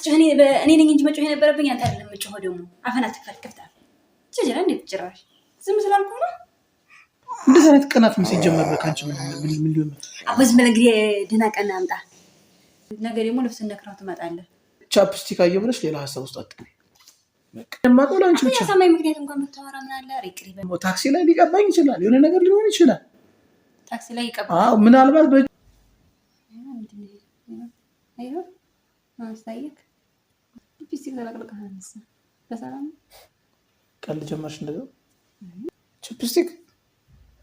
ስጮህ እኔ ነኝ እንጂ መጮህ የነበረብኝ አንተ አይደለም። መጮህ ደግሞ አፈና ትከፍታለህ። ጀጀራ እንዴት ጭራሽ ዝም ስላልኩ ነው። እንደዛ አይነት ቀናት ምን ሲጀመር በካንቺ ምን ሊሆን አሁን ዝም ብለህ ደህና ቀን አምጣ። ነገ ደግሞ ልብስ ነክራው ትመጣለህ። ቻፕስቲክ አየሁ ብለሽ ሌላ ሀሳብ ውስጥ አትገቢ። ለማቆ ላንቺ ብቻ ሰማይ ምክንያት እንኳን መታወራ ምን አለ ሪቅሪ ታክሲ ላይ ሊቀባኝ ይችላል። የሆነ ነገር ሊሆን ይችላል። ታክሲ ላይ ይቀባል። ምናልባት አይዮ ማስታየክ ቻፕስቲክ ተለቅልቀህ አንሳ በሰላም ቀልድ ጀመርሽ እንደው ቻፕስቲክ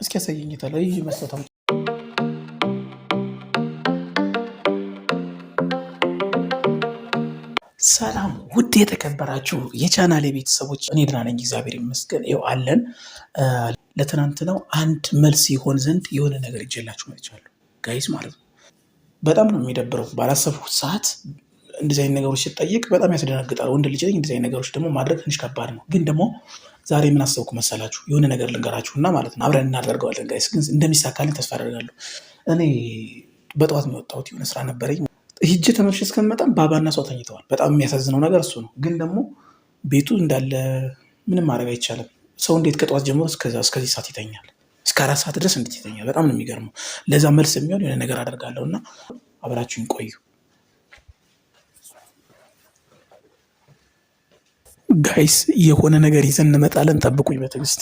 እስኪ ያሳየኝ ታዲያ ይሄ መስጠታው ሰላም ውድ የተከበራችሁ የቻናሌ ቤተሰቦች፣ እኔ ደህና ነኝ እግዚአብሔር ይመስገን። ይኸው አለን። ለትናንትናው አንድ መልስ ይሆን ዘንድ የሆነ ነገር ይዤላችሁ መጥቻለሁ ጋይስ ማለት ነው። በጣም ነው የሚደብረው። ባላሰብኩት ሰዓት እንደዚህ አይነት ነገሮች ሲጠይቅ በጣም ያስደነግጣል። ወንድ ልጅ ነኝ። እንደዚህ አይነት ነገሮች ደግሞ ማድረግ ትንሽ ከባድ ነው። ግን ደግሞ ዛሬ ምን አሰብኩ መሰላችሁ? የሆነ ነገር ልንገራችሁና ማለት ነው አብረን እናደርገዋለን ጋይስ። ግን እንደሚሳካልኝ ተስፋ አደርጋለሁ። እኔ በጠዋት ነው የወጣሁት፣ የሆነ ስራ ነበረኝ። ሂጄ ተመልሼ እስከምመጣም ባባና ሰው ተኝተዋል። በጣም የሚያሳዝነው ነገር እሱ ነው። ግን ደግሞ ቤቱ እንዳለ ምንም ማድረግ አይቻልም። ሰው እንዴት ከጠዋት ጀምሮ እስከዚህ ሰዓት ይተኛል? እስከ 4 ሰዓት ድረስ እንዴት ይተኛል? በጣም ነው የሚገርመው። ለዛ መልስ የሚሆን የሆነ ነገር አደርጋለሁ እና አብራችሁን ቆዩ ጋይስ። የሆነ ነገር ይዘን እንመጣለን። ጠብቁኝ በትዕግስት።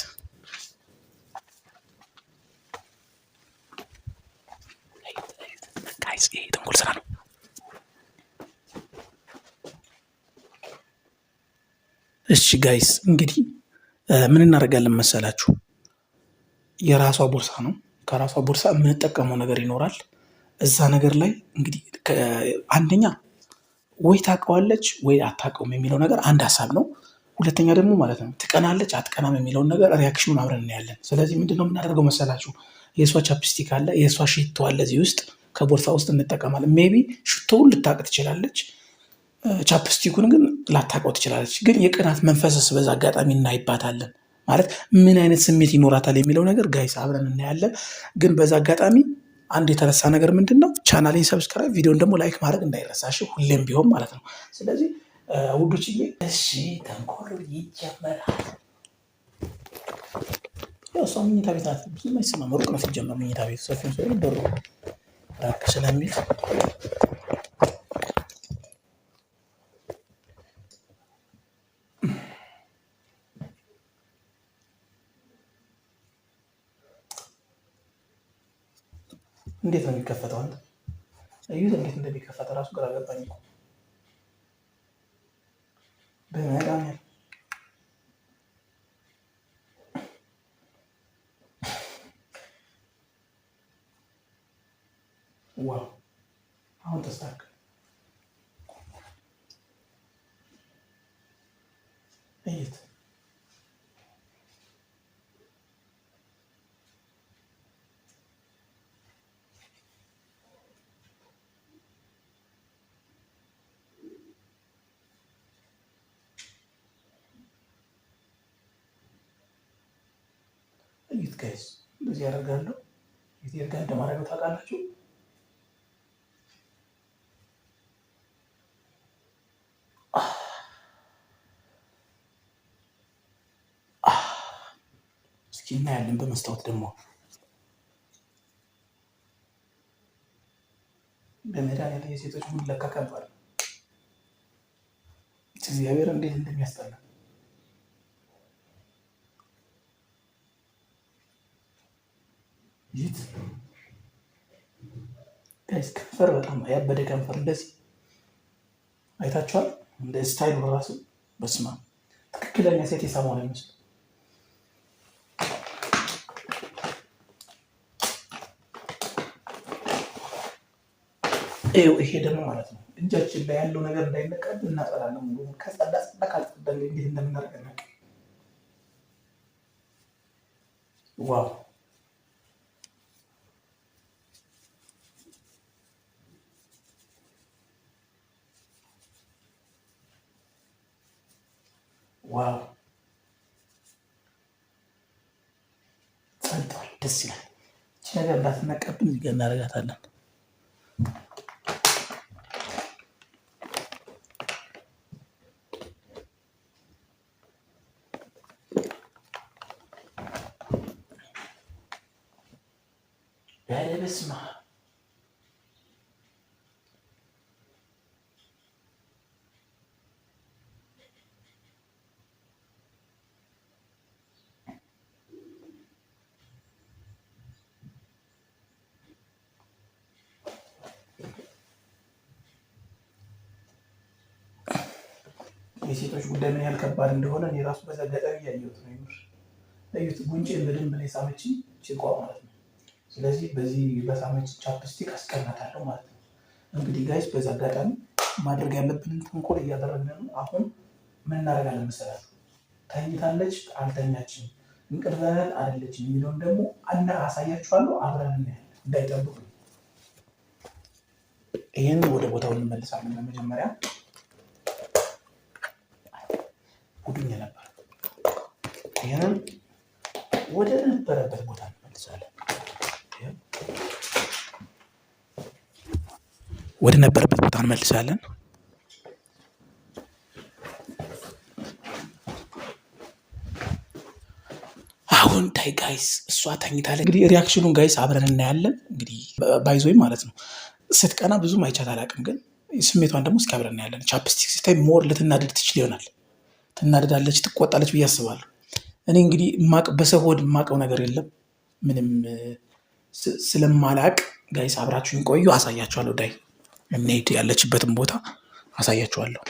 ጋይስ ይሄ ተንኮል ስራ ነው። እሺ ጋይስ እንግዲህ ምን እናደርጋለን መሰላችሁ? የራሷ ቦርሳ ነው። ከራሷ ቦርሳ የምንጠቀመው ነገር ይኖራል። እዛ ነገር ላይ እንግዲህ አንደኛ ወይ ታውቀዋለች ወይ አታውቀውም የሚለው ነገር አንድ ሀሳብ ነው። ሁለተኛ ደግሞ ማለት ነው ትቀናለች አትቀናም የሚለውን ነገር ሪያክሽኑን አብረን እናያለን። ስለዚህ ምንድነው የምናደርገው መሰላችሁ? የእሷ ቻፕስቲክ አለ፣ የእሷ ሽቶ አለ። እዚህ ውስጥ ከቦርሳ ውስጥ እንጠቀማለን። ሜቢ ሽቶውን ልታውቅ ትችላለች፣ ቻፕስቲኩን ግን ላታውቀው ትችላለች። ግን የቅናት መንፈስስ በዛ አጋጣሚ እናይባታለን። ማለት ምን አይነት ስሜት ይኖራታል የሚለው ነገር ጋይስ አብረን እናያለን። ግን በዛ አጋጣሚ አንድ የተረሳ ነገር ምንድን ነው? ቻናሌን ሰብስክራይብ፣ ቪዲዮን ደግሞ ላይክ ማድረግ እንዳይረሳሽ ሁሌም ቢሆን ማለት ነው። ስለዚህ ውዶችዬ እሺ ተንኮሉ ይጀመራል። ያው እሷ መኝታ ቤት ናት። ብዙ አይሰማም፣ ሩቅ ነው ሲጀመር መኝታ ቤት። ሰፊውን ሰው በሩ ራቅ ስለሚል እንዴት ነው የሚከፈተው? አንተ እዩት፣ እንዴት እንደሚከፈተ ራሱ ግራ ገባኝ እኮ በመዳም ዋው! አሁን ተስተካከለ። እዩት እዩት ጋይስ፣ እንደዚህ ያደርጋለሁ። የት ጋር እንደማደርገው ታውቃላችሁ? እስኪ እናያለን በመስታወት ደግሞ በመድኃኒዓለም የሴቶች ሙለካ ከባድ ነው። እግዚአብሔር እንዴት እንደሚያስጠላ ይት ጋይስ። ከንፈር በጣም ያበደ ከንፈር እንደዚህ አይታችኋል? እንደ ስታይሉ ራሱ በስማ ትክክለኛ ሴት የሳመው ነው የሚመስለው። ይሄ ደግሞ ማለት ነው እጃችን ላይ ያለው ነገር እንዳይነቀብ እናጠራለን። ሙሉ ከጸዳ ካልጸዳ እንዴት እንደምናደርግ ነው። ዋው ዋው! ጸድቷል፣ ደስ ይላል። እቺ ነገር እንዳትነቀብን እዚህ ጋር እናደርጋታለን። ኧረ በስመ አብ የሴቶች ጉዳይ ምን ያህል ከባድ እንደሆነ እኔ ራሱ በዛ ገጠር እያየሁት ነው። ይምር እዩት፣ ጉንጬን በደንብ ነው የሳመችኝ ችቋ ማለት ነው። ስለዚህ በዚህ በሳመች ቻፕስቲክ አስቀናታለሁ ማለት ነው። እንግዲህ ጋይስ በዛ አጋጣሚ ማድረግ ያለብንን ተንኮል እያደረግን ነው። አሁን ምን እናደርጋለን መሰላችሁ? ተኝታለች አልተኛችም፣ እንቅልፍ አይደለችም የሚለውን ደግሞ አሳያችኋለሁ። አብረን እናያለን፣ እንዳይጠብቁ። ይህን ወደ ቦታው እንመልሳለን። ለመጀመሪያ ጉዱኝ ነበር። ይህንን ወደ ነበረበት ቦታ እንመልሳለን። ወደ ነበረበት ቦታ እንመልሳለን። አሁን ታይ ጋይስ እሷ ተኝታለች። እንግዲህ ሪያክሽኑን ጋይስ አብረን እናያለን። እንግዲህ ባይዞይ ማለት ነው። ስትቀና ብዙም አይቻት አላውቅም፣ ግን ስሜቷን ደግሞ እስኪ አብረን እናያለን። ቻፕስቲክ ስታይ ሞር ልትናደድ ትችል ይሆናል። ትናደዳለች፣ ትቆጣለች ብዬ አስባለሁ። እኔ እንግዲህ በሰው ሆድ የማውቀው ነገር የለም ምንም ስለማላቅ ጋይስ አብራችሁን ቆዩ፣ አሳያችኋለሁ። ዳይ እንሄድ፣ ያለችበትን ቦታ አሳያችኋለሁ።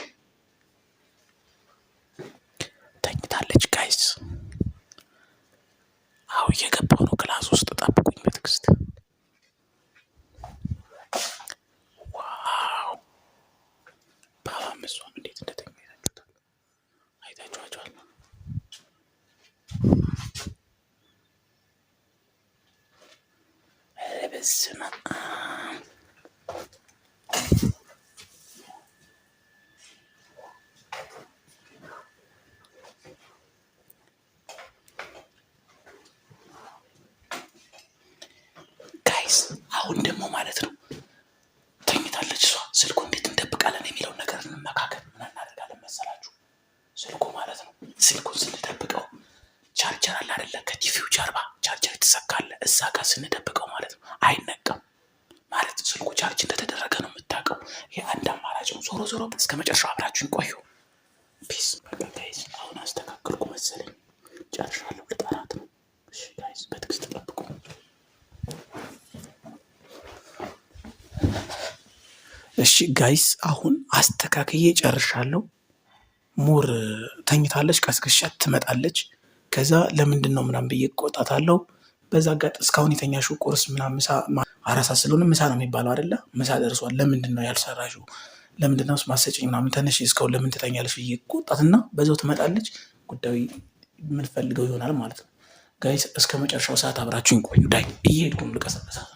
ተኝታለች ጋይስ። አሁ እየገባሁ ነው ክላስ ውስጥ፣ ጠብቁኝ በትዕግስት። ዋው ባባ መስዋም እንዴት እንደተኛ አይታችኋል። በስመ አብ ጋይስ፣ አሁን ደግሞ ማለት ነው ተኝታለች እሷ። ስልኩ እንዴት እንደብቃለን የሚለውን ነገር እንመካከል። ምን እናደርጋለን መሰላችሁ? ስልኩ ማለት ነው ስልኩን ስንደብቀው ቻርጀር አለ አይደለ? ከቲቪው ጀርባ ቻርጀር የተሰካለ እዛ ጋር ስንደብቀው ማለት ነው አይነቀም ማለት ስልኩ ቻርጅ እንደተደረገ ነው የምታውቀው። ይህ አንድ አማራጭ ነው። ዞሮ ዞሮ እስከ መጨረሻው አብራችሁን ቆዩ። ፒስ። በቃ ጋይስ አሁን አስተካክልኩ መሰለኝ፣ ጨርሻለሁ። ልጠራት ነው። እሺ ጋይስ በትዕግስት ተጠብቁ። እሺ ጋይስ አሁን አስተካክዬ ጨርሻለሁ። ሙር ተኝታለች፣ ቀስቅሻት ትመጣለች። ከዛ ለምንድን ነው ምናምን ብዬ እቆጣታለሁ። በዛ እስካሁን የተኛሽው ቁርስ ምናምን ምሳ 4 ሰዓት ስለሆነ ምሳ ነው የሚባለው አይደለ? ምሳ ደርሷል፣ ለምንድን ነው ያልሰራሽው? ለምንድን ነው ማሰጭኝ ምናምን፣ ተነሽ እስካሁን ለምን ትተኛለች ብዬ እቆጣትና በዛው ትመጣለች። ጉዳዩ የምንፈልገው ይሆናል ማለት ነው። ጋይስ እስከ መጨረሻው ሰዓት አብራችሁኝ ቆዩ። ዳይ እየሄድኩም ልቀሰቀሳት ነው።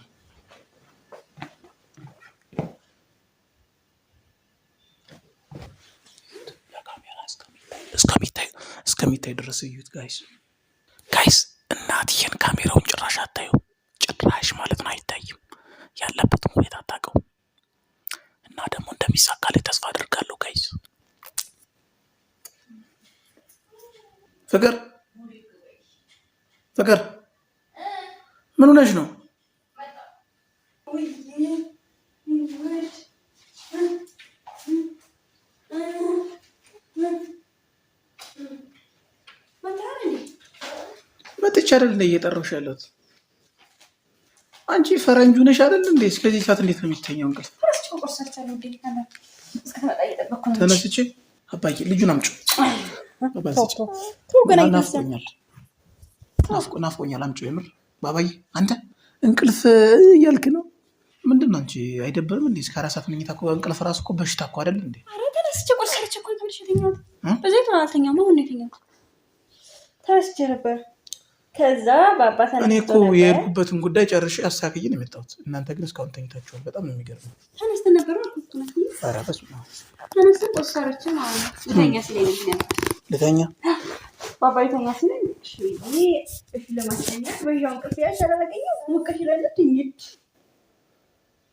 እስከሚታይ ድረስ እዩት ጋይስ። እናትዬን ካሜራውን ጭራሽ አታዩ፣ ጭራሽ ማለት ነው አይታይም። ያለበትም ሁኔታ አታውቀው እና ደግሞ እንደሚሳካ ላይ ተስፋ አድርጋለሁ ጋይስ። ፍቅር ምን ሆነሽ ነው? መጥቼ አይደል እንደ እየጠራሁሽ ያለሁት? አንቺ ፈረንጁ ነሽ አይደል እንዴ? እስከዚህ ሰዓት እንዴት ነው የሚተኛው እንቅልፍ? ተነስቼ አባዬ ልጁን አምጪው፣ ናፍቆኛል፣ አምጪው። የምር ባባዬ አንተ እንቅልፍ እያልክ ነው? ምንድን ነው አንቺ አይደበርም እንዴ? እስከ 4 ሰዓት መኝታ እኮ እንቅልፍ ራሱ እኮ በሽታ እኮ አይደል እንዴ? ኧረ ተነስቼ ቁርስ ሰርቼ እኮ ነው የተኛሁት። በዚህ አልተኛም፣ አሁን ነው የተኛሁት። ተነስቼ ነበር። ከዛ ባባታ እኔ እኮ የሄድኩበትን ጉዳይ ጨርሼ አሳክዬ ነው የመጣሁት። እናንተ ግን እስካሁን ተኝታችኋል። በጣም ነው የሚገርመው። ተነስተን ነበር አልኩት ነው። ኧረ በስመ አብ ተነስተን ቁርስ ሰርቼ ማለት ነው ልተኛ ስለኝ ነው። ልተኛ ባባ ይተኛ ስለኝ እሺ ለማስተኛት በያው እንቅልፍ ያሻለቀኝ ሙቀሽ ለልትኝት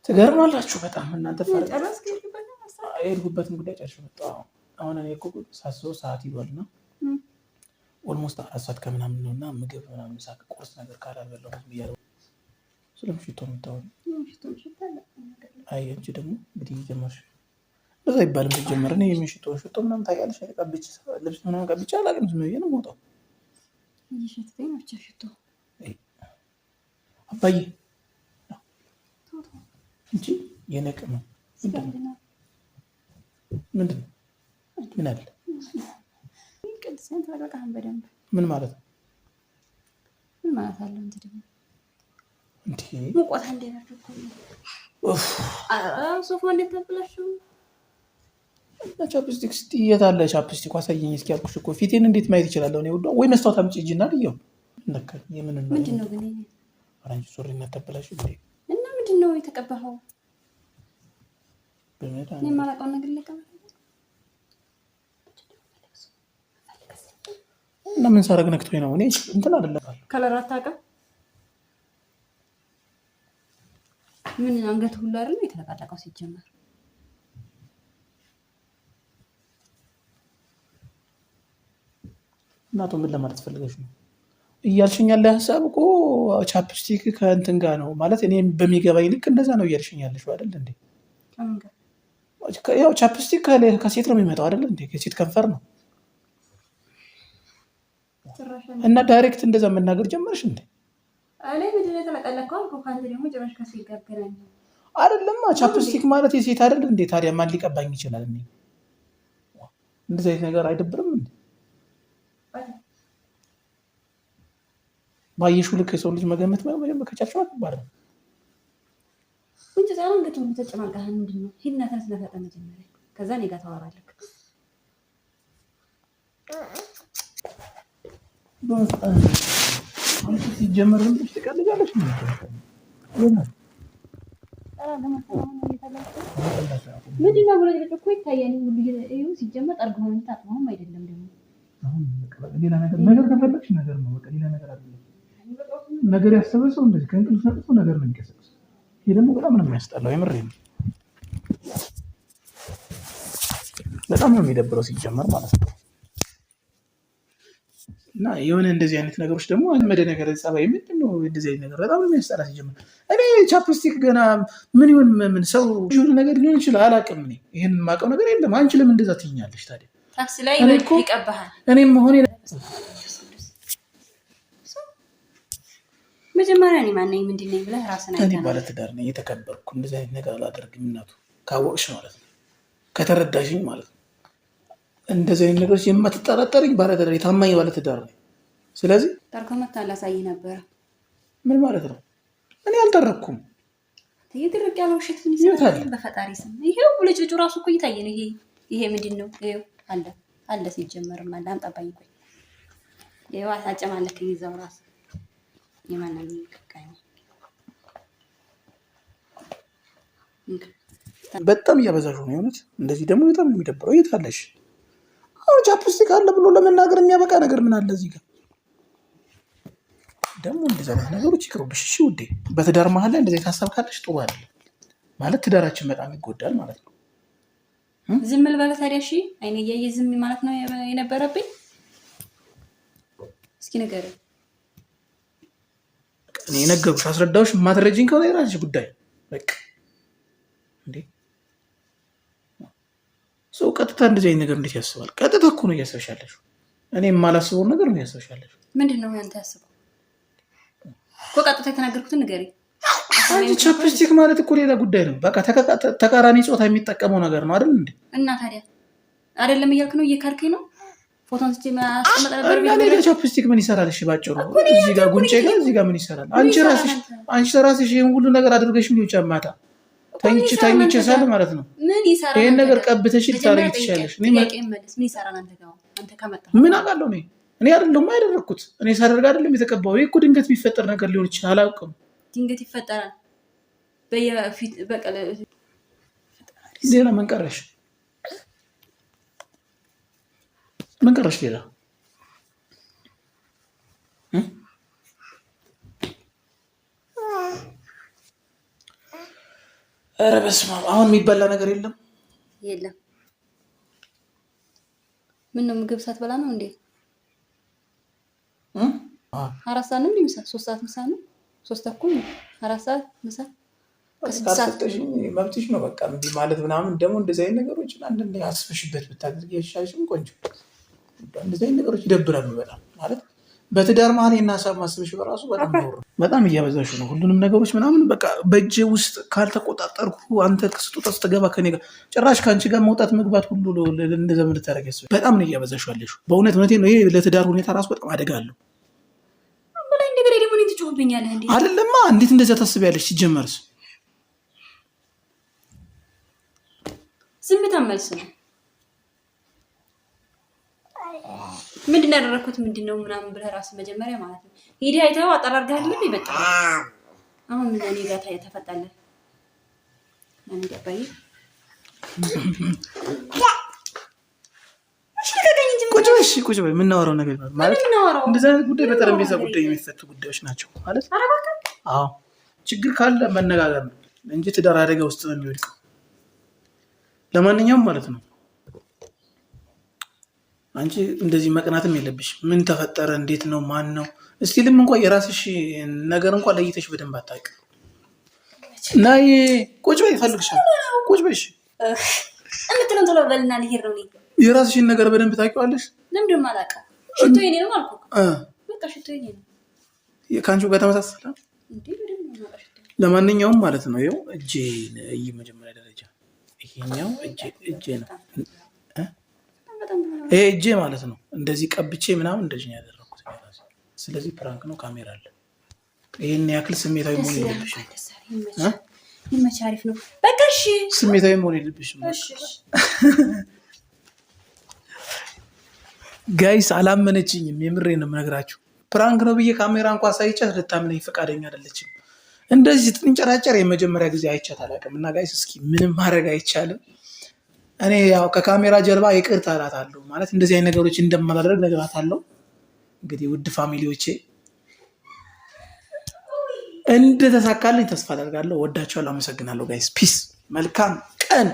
ትገርማላችሁ በጣም እናንተ ፈረስ የሄድኩበትን ጉዳይ ጨርሼ መጣሁ። አሁን እኔ እኮ ሳስበው ሰዓት ይሏል ነው ኦልሞስት 4 ሰዓት ከምናምን ነውና ምግብ ምናምን ሳቅ ቁርስ ነገር ካላልበላሁ ብያለሁ። ስለምሽቶ የምታወሪ? አይ አንቺ ደግሞ እንግዲህ ጀመርሽ። እንደዛ ይባልም ሲጀመር እኔ የምሽቶ ሽቶ ምናምን ታውቂያለሽ? ቀብቼ ልብስ ምናምን ቀብቼ አላውቅም። ዝም ብዬ ነው የምወጣው። አባዬ እንጂ የነቅ ነው። ምንድን ነው? ምን አለ? ምን ማለት ነው? ምን ማለት አለ? እንዴ ሙቀት ሶፋ እንዴት ተብላችሁ? ቻፕስቲክ የት አለ? ቻፕስቲክ አሳየኝ እስኪ አልኩሽ እኮ። ፊቴን እንዴት ማየት ይችላለሁ? እኔ ወይ መስታወት አምጪ ሂጂና ልየው። ምንድን ነው ግን? አንቺ ሱሪ እና ተበላሽ እንዴ? እና ምንድን ነው የተቀባኸው? እኔ የማላውቀውን ነገር ልቀባ እና ምን ሳረግ ነክቶኝ ነው? እኔ እንትን አይደለም ከለር አታውቅም? ምን አንገት ሁሉ አይደል የተለቃለቀው ሲጀመር። እናቱ ምን ለማለት ፈልገሽ ነው እያልሽኝ ያለ ሀሳብ እኮ ቻፕስቲክ ከእንትን ጋር ነው ማለት እኔ በሚገባኝ ልክ እንደዛ ነው እያልሽኝ ያለሽው አይደል እንዴ? ያው ቻፕስቲክ ከሴት ነው የሚመጣው አይደል እንዴ? ከሴት ከንፈር ነው እና ዳይሬክት እንደዛ መናገር ጀመርሽ እንዴ? እኔ ምንድን ነው የተለቀለቀው አልኩ። ካንተ ደግሞ ጭራሽ ከሴት ጋር ገናኝ አይደለም። ቻፕስቲክ ማለት የሴት አይደል እንዴ? ታዲያ ማን ሊቀባኝ ይችላል? እኔ እንደዚህ አይነት ነገር አይደብርም እንዴ? ባየሽው ልክ የሰው ልጅ መገመት ከቻልሽው አትባል ነው እንጂ ዛሬም ገቱ ተጨማልቀህ ምንድን ነው? ሂድና ተነስተህ መጀመሪያ ከዛ እኔ ጋር ታወራለህ። ሲጀመር ልጅ ትቀልጃለሽ ነው ምንድን ነው ብሎ እኮ ይታያል። ሁሉ ይኸው ሲጀመር ጠርገው እንጂ ታጥበውም አይደለም። ደግሞ አሁን ሌላ ነገር ከፈለግሽ ነገር ነው። በቃ ሌላ ነገር አይደለም። ነገር ያሰበ ሰው እንደዚህ ከእንቅልፍ ነቅቶ ነገር ነው የሚቀሰቅሰው። ይሄ ደግሞ በጣም ነው የሚያስጠላው። የምሬን ነው። በጣም ነው የሚደብረው ሲጀመር ማለት ነው። እና የሆነ እንደዚህ አይነት ነገሮች ደግሞ አልመደ ነገር ጸባይ ምንድን ነው? እንደዚህ አይነት ነገር በጣም ነው የሚያስጠላ ሲጀመር። እኔ ቻፕስቲክ ገና ምን ይሁን ምን ሰው ይሁን ነገር ሊሆን ይችላል አላውቅም። እኔ ይሄን የማውቀው ነገር የለም። አንቺ ለምን እንደዛ ትይኛለሽ ታዲያ? ታክሲ ላይ ይቀባሃል። እኔም መሆኔ መጀመሪያ እኔ ማን ነኝ ምንድን ነኝ ብለህ ራስህን አይተህ ነው። እኔ ባለትዳር ነኝ የተከበርኩ። እንደዚህ አይነት ነገር አላደርግም። እናቱ ካወቅሽ ማለት ነው፣ ከተረዳሽኝ ማለት ነው። እንደዚህ አይነት ነገሮች የማትጠራጠርኝ ባለትዳር የታማኝ ባለትዳር ነኝ። ስለዚህ ጠርኮ መታ ላሳይህ ነበረ። ምን ማለት ነው? እኔ አልጠረኩም። ይድርቅ ያለው ውሸት ምን ይሰራል? በፈጣሪ ስም ይሄው ልጅ ራሱ እኮ እየታየ ነው። ይሄ ምንድን ነው? ይሄው አለ ሲጀመርም አለ። አንጠባኝ ቆይ ይሄው አታጨማለከኝ እዛው ራስ የማንንም ይቀቃኝ በጣም እያበዛሽው ነው የሆነች። እንደዚህ ደግሞ በጣም የሚደብረው። የት አለሽ? አሁን ቻፕስቲክ አለ ብሎ ለመናገር የሚያበቃ ነገር ምን አለ እዚህ ጋር? ደግሞ እንደዚህ አይነት ነገሮች ይቅሩብሽ እሺ ውዴ። በትዳር መሀል ላይ እንደዚህ ሀሳብ ካለሽ ጥሩ አይደለም ማለት ትዳራችን በጣም ይጎዳል ማለት ነው። ዝም ልበለ ታዲያ? እሺ አይኔ እያየ ዝም ማለት ነው የነበረብኝ? እስኪ ንገረኝ። እኔ ነገርኩሽ፣ አስረዳሁሽ። የማትረጂኝ ከሆነ የራስሽ ጉዳይ በቃ። እንዴ ሰው ቀጥታ እንደዚህ አይነት ነገር እንዴት ያስባል? ቀጥታ እኮ ነው እያሰብሻለሽ። እኔ የማላስበውን ነገር ነው እያሰብሻለሽ። ምንድን ነው ያንተ ያስበው እኮ? ቀጥታ የተናገርኩትን ንገረኝ። አንቺ ቻፕስቲክ ማለት እኮ ሌላ ጉዳይ ነው። በቃ ተቃራኒ ጾታ የሚጠቀመው ነገር ነው አይደል እንዴ? እና ታዲያ አይደለም እያልክ ነው? እየካድከኝ ነው። ፎቶን ስጪ ማስቀመጥ ነበር። እና ቻፕስቲክ ምን ይሰራል? እሺ ባጭሩ እዚህ ጋር ጉንጬ ጋር እዚህ ጋር ምን ይሰራል? አንቺ ራስሽ ይሄን ሁሉ ነገር አድርገሽ ምን ይጫማታ ተኝቼ ሳለ ማለት ነው። ምን ይሰራል? ይሄን ነገር ቀብተሽ ልታረጊ ትችያለሽ። ምን ይሰራል? አንተ ከመጣህ ምን አውቃለሁ እኔ አይደለም ያደረኩት። እኔ ሳደርግ አይደለም የተቀባው። ይሄ እኮ ድንገት የሚፈጠር ነገር ሊሆን ይችላል። አላውቅም። ድንገት ይፈጠራል። በየፊት በቀለ ሌላ ምን ቀረሽ? ምን ቀረሽ ሌላ? ኧረ በስመ አብ። አሁን የሚበላ ነገር የለም? የለም። ምን ነው ምግብ ሳትበላ ነው እንዴ? 4 ሰዓት ነው ምሳ? 3 ሰዓት ምሳ ነው? 3 ተኩል ነው። 4 ሰዓት ምሳ ካልሰጠሽኝ መብትሽ ነው። በቃ እንዲህ ማለት ምናምን ደግሞ እንደዚህ አይነት ነገሮችን አንዳንዴ አስበሽበት ብታደርጊ አይሻልሽም? ቆንጆ እንደዚህ አይነት ነገሮች ይደብራሉ በጣም ማለት በትዳር መሀል እና ሀሳብ ማስበሽ በራሱ በጣም እያበዛሽ ነው። ሁሉንም ነገሮች ምናምን በቃ በእጄ ውስጥ ካልተቆጣጠርኩ አንተ ስጦታ ስትገባ ከኔ ጋር ጭራሽ ከአንቺ ጋር መውጣት መግባት ሁሉ እንደዛ ምን ልታደርጊ ያስበሽ? በጣም ነው እያበዛሽ ያለሽው በእውነት እውነቴን ነው። ይሄ ለትዳር ሁኔታ ራሱ በጣም አደጋ አለው። በላይ ነገር ደግሞ እኔን ትጮህብኛለህ እንዴ? አይደለማ እንዴት እንደዛ ታስቢያለሽ? ሲጀመርስ ዝምታ መልስ ነው። ምንድን ነው ያደረኩት? ምንድን ነው ምናምን ብለህ ራስህ መጀመሪያ ማለት ነው ሂደህ አይተኸው አጠራርገህ አይደለም ይበጣ አሁን ምን እኔ ጋር ተፈጣለህ ማን ይገባኝ? ቁጭ በይ። የምናወራው ነገር ማለት እንደዚህ አይነት ጉዳይ በጠረጴዛ ጉዳይ የሚፈቱ ጉዳዮች ናቸው ማለት። አዎ ችግር ካለ መነጋገር ነው እንጂ ትዳር አደጋ ውስጥ ነው የሚወድቀው። ለማንኛውም ማለት ነው አንቺ እንደዚህ መቅናትም የለብሽ። ምን ተፈጠረ? እንዴት ነው? ማን ነው? እስቲ ልም እንኳን የራስሽ ነገር እንኳን ለይተሽ በደንብ አታውቂም። ናይ ቁጭ በይ፣ ይፈልግሻል። ቁጭ በይ። እንትን እንትን በልና ልሄድ ነው። የራስሽን ነገር በደንብ ታውቂዋለሽ። ለምንድን ነው አላውቅም? ሽቶ የኔ ነው አልኩህ። በቃ ሽቶ የኔ ነው። ከአንቺው ጋር ተመሳሰለ እንዴ? ለማንኛውም ማለት ነው ይኸው እጄ መጀመሪያ ደረጃ ይሄኛው እጄ ነው። ይሄ እጄ ማለት ነው እንደዚህ ቀብቼ ምናምን እንደዚህ ነው ያደረኩት። ስለዚህ ፕራንክ ነው፣ ካሜራ አለ። ይሄን ያክል ስሜታዊ መሆን የለብሽም። ይመች፣ አሪፍ ነው። በቃ እሺ፣ ስሜታዊ መሆን የለብሽም። ጋይስ አላመነችኝም። የምሬን ነው የምነግራችሁ። ፕራንክ ነው ብዬ ካሜራ እንኳን ሳይቻት ልታምነኝ ፈቃደኛ አይደለችም። እንደዚህ ትንጨራጨር የመጀመሪያ ጊዜ አይቻት አላውቅም። እና ጋይስ እስኪ ምንም ማድረግ አይቻልም። እኔ ያው ከካሜራ ጀርባ ይቅርታ እላታለሁ ማለት እንደዚህ አይነት ነገሮች እንደማላደርግ ነግራታለሁ። እንግዲህ ውድ ፋሚሊዎቼ እንደተሳካልኝ ተስፋ አደርጋለሁ። ወዳችኋለሁ። አመሰግናለሁ ጋይስ። ፒስ። መልካም ቀን